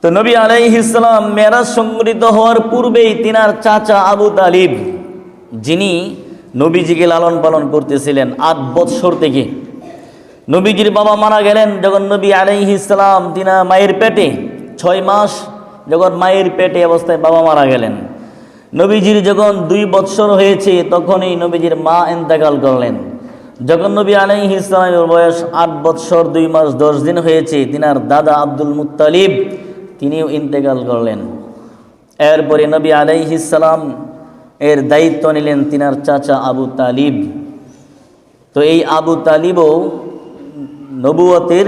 তো নবী আলাইহিস সালাম মেরাজ সংঘটিত হওয়ার পূর্বেই তিনার চাচা আবু তালিব, যিনি নবীজিকে লালন পালন করতেছিলেন 8 বৎসর থেকে, নবীজির বাবা মারা গেলেন যখন নবী আলাইহিস সালাম তিনা মায়ের পেটে 6 মাস যখন মায়ের পেটে অবস্থায় বাবা মারা গেলেন। নবীজির যখন 2 বৎসর হয়েছে তখনই নবীজির মা ইন্তেকাল করলেন। যখন নবী আলাইহিস সালামের বয়স 8 বৎসর 2 মাস 10 দিন হয়েছে, তিনার দাদা আব্দুল মুত্তালিব তিনিও ইন্তেকাল করলেন। এরপরে নবী আলাইহিস সালাম এর দায়িত্ব নিলেন তিনার চাচা আবু তালিব। তো এই আবু তালিবও নবুয়তের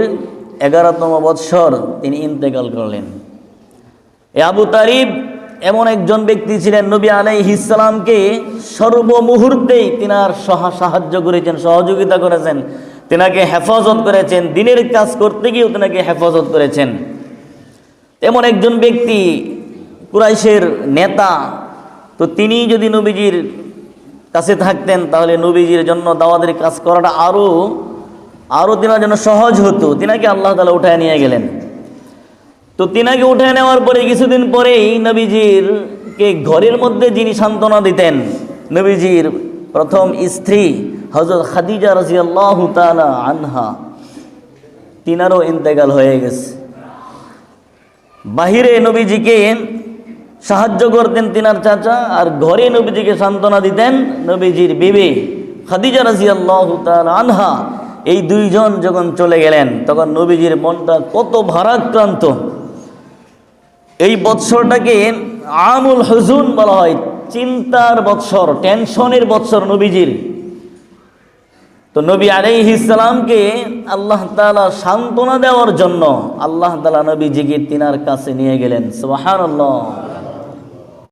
11তম বৎসর তিনি ইন্তেকাল করলেন। এই আবু তালিব এমন একজন ব্যক্তি ছিলেন, নবী আলাইহিস সালামকে সর্বমুহূর্তেই তিনার সাহায্য করেছেন, সহযোগিতা করেছেন, তিনাকে হেফাজত করেছেন, দিনের কাজ করতে গিয়েও তিনাকে হেফাজত করেছেন। এমন একজন ব্যক্তি, কুরাইশের নেতা। তো তিনি যদি নবীজির কাছে থাকতেন তাহলে নবীজির জন্য দাওয়াতের কাজ করাটা আরও তিনার জন্য সহজ হতো। তিনাকে আল্লাহ তাআলা উঠায় নিয়ে গেলেন। তো তিনাকে উঠায় নেওয়ার পরে কিছুদিন পরেই নবীজিরকে ঘরের মধ্যে যিনি সান্ত্বনা দিতেন, নবীজির প্রথম স্ত্রী হযরত খাদিজা রাদিয়াল্লাহু তাআলা আনহা, তিনারও ইন্তেকাল হয়ে গেছে। বাহিরে নবীজিকে সাহায্য করতেন তিনার চাচা, আর ঘরে নবীজিকে সান্ত্বনা দিতেন নবীজির বিবি খাদিজা রাদিয়াল্লাহু তাআলা আনহা। এই 2 জন যখন চলে গেলেন তখন নবীজির মনটা কত ভারাক্রান্ত। এই বৎসরটাকে আমুল হুজুন বলা হয়, চিন্তার বৎসর, টেনশনের বৎসর নবীজির। তো নবী আলাইহিস সালামকে আল্লাহ তাআলা সান্ত্বনা দেওয়ার জন্য আল্লাহ তাআলা নবীজিকে তিনার কাছে নিয়ে গেলেন। সুবহানাল্লাহ।